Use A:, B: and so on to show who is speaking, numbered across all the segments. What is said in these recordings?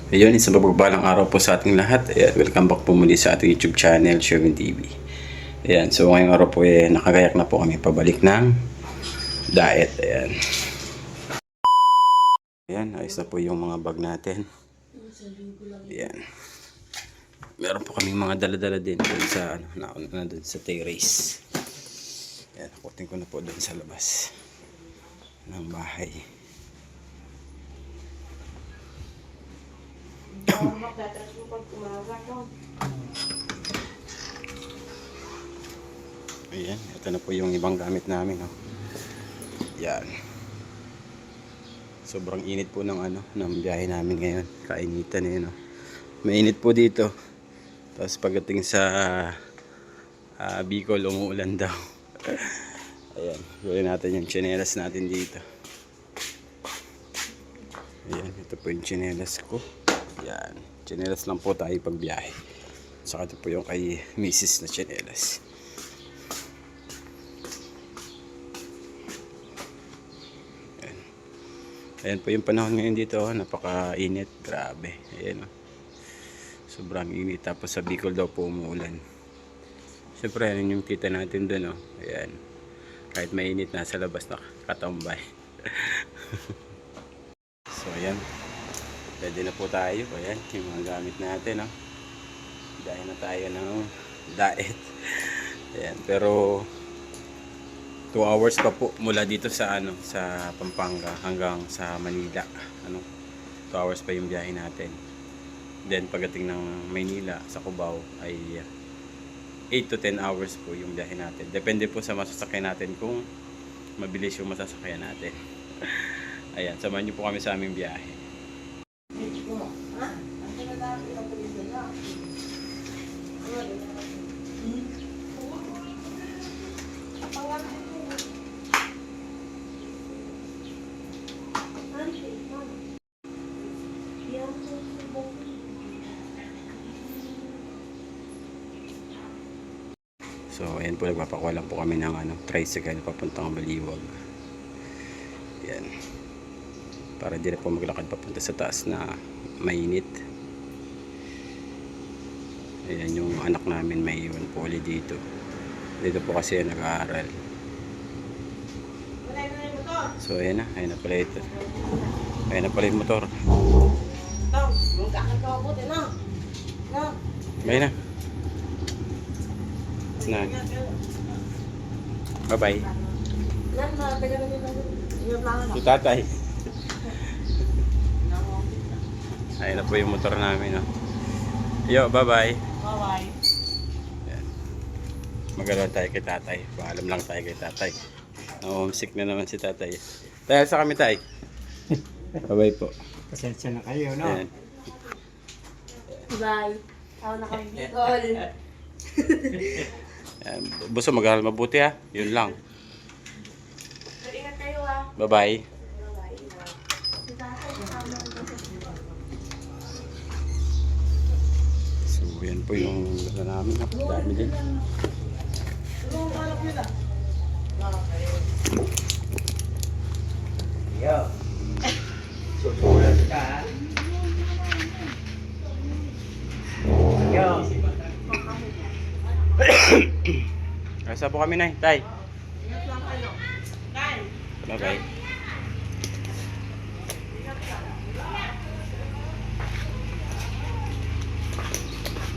A: Ayun, isang mapagpalang araw po sa ating lahat. Ayan, welcome back po muli sa ating YouTube channel, Sherwin TV. Ayan, so ngayong araw po nakagayak na po kami pabalik ng diet. Ayan. Ayan, ayos na po yung mga bag natin. Ayan. Meron po kaming mga dala-dala din dun sa, dun sa terrace. Ayan, nakutin ko na po dun sa labas ng bahay. Ayan, ito na po yung ibang gamit namin. Yan. Sobrang init po ng biyahe namin ngayon. Kainitan eh, no? Mainit po dito. Tapos pagdating sa Bicol, umuulan daw. Ayan, gawin natin yung tsinelas natin dito. Ayan, ito po yung tsinelas ko. Yan, tsinelas lang po tayo pag biyahe. Saka ito po yung kay Mrs. na tsinelas. Ayan po yung panahon ngayon dito, napakainit, grabe. Ayan, sobrang init. Tapos sa Bicol daw po umuulan. Siyempre, yan yung kita natin dun, ayan. Kahit mainit, nasa labas nakatambay. So ayan, ready na po tayo. Ayan, yung mga gamit natin, dahil na tayo ng diet. Ayan, pero 2 hours pa po mula dito sa sa Pampanga hanggang sa Manila. 2 hours pa yung biyahe natin. Then pagdating ng Maynila sa Cubao ay 8 to 10 hours po yung biyahe natin. Depende po sa masasakyan natin kung mabilis yung masasakyan natin. Ayan, samahan niyo po kami sa aming biyahe. So ayan po, nagpapakuha lang po kami ng tricycle papuntang Baliwag. Ayan, para di na po maglakad papunta sa taas na mainit. Ayan yung anak namin, may iwan po ulit dito. Dito po kasi nag-aaral. So ayan na pala ito. Ayan na pala yung motor. Ayan na. Bye-bye. Si tatay. Ayan na po yung motor namin. Yo, bye-bye.
B: Bye-bye.
A: Magalaw tayo kay tatay. Paalam lang tayo kay tatay. Homesick na naman si tatay. Tayo sa kami, tay. Bye-bye po.
B: Pasensya na kayo, no?
A: Ayan.
C: Bye. Ako na kami Bicol.
A: Buso, mag-aaral mabuti ha. Yun lang.
C: Ingat kayo ah.
A: Bye-bye. So, yan po yung gala namin. Dami din.
B: Yo. Susulat ka. Yo.
A: Kasa po kami na, tay.
C: Ingat lang kayo. Tay.
A: Bye-bye.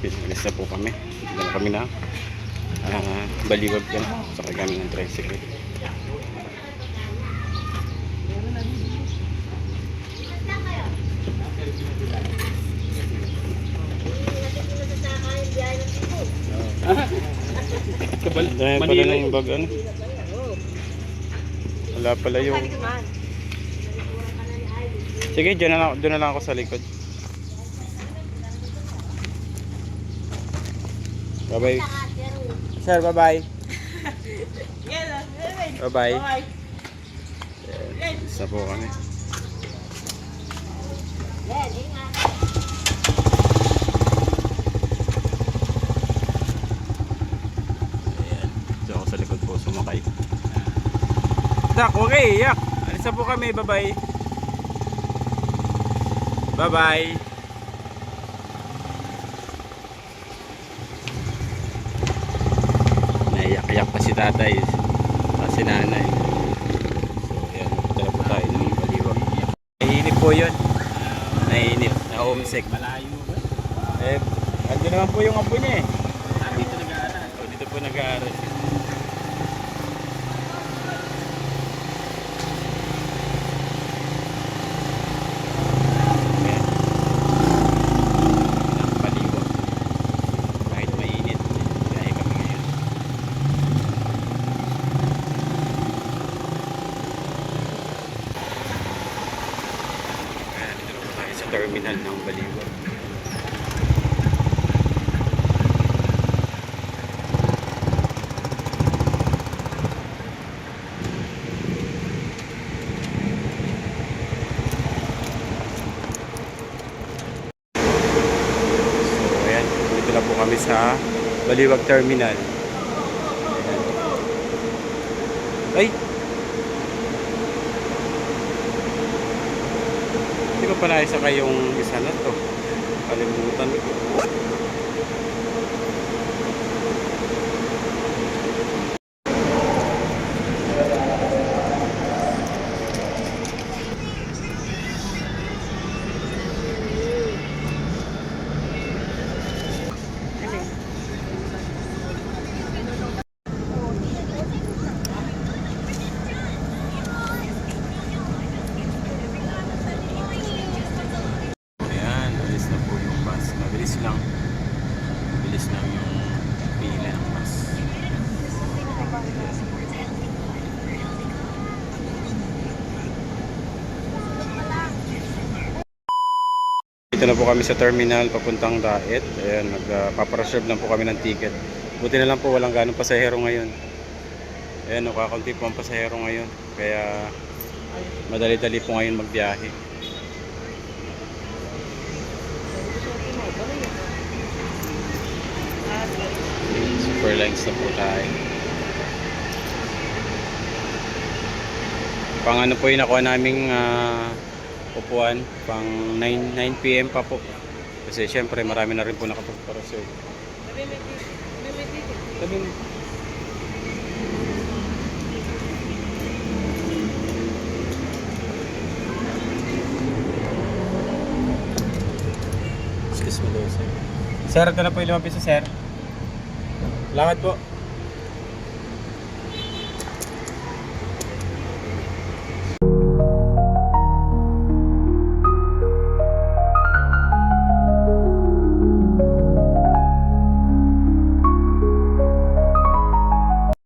A: Alis na po kami. Dala kami na Baliwag yan. Sakay kami ng tricycle. Dahil pala na yung bag wala pala yung sige, doon na lang ako sa likod. Bye bye sir, bye bye. Bye bye. Isa po kami. Diyan ako sa likod po sumakay. Dak, okay, yak. Alis na po kami, bye bye. Bye bye. Payak pa si tatay. Si nanay. So yan, tara po tayo ng Baliwag. Naiinip po yun. Naiinip. Na-homesick.
B: Malayo ba?
A: Eh, ando naman po yung apo niya eh.
B: Dito nag-aaral.
A: So, dito po nag-aaral siya. Ayan. Ng Baliwag. Kahit mainit, biyahe kami ngayon. Ayan, dito na po tayo sa terminal ng Baliwag. So ayan, dito na po kami sa Baliwag Terminal. Ayan. Ay! Hindi ko pala isa kayong isa na to. Kalimutan ko. Ayan, alis na po yung bus. Mabilis lang. Mabilis lang yung pila ng bus. Dito na po kami sa terminal papuntang Daet. Ayan, magpapareserve lang po kami ng ticket. Buti na lang po walang ganong pasahero ngayon. Ayan, kakaunti po ang pasahero ngayon. Kaya madali-dali po ngayon magbiyahe. Superlines na po tayo. Pang ano po yung nakuha naming upuan, pang 9 PM pa po. Kasi syempre marami na rin po nakapagpa-reserve. Sabi mo. Excuse me daw, sir. Sir, ito na po yung 5 piso, sir. Lakad po.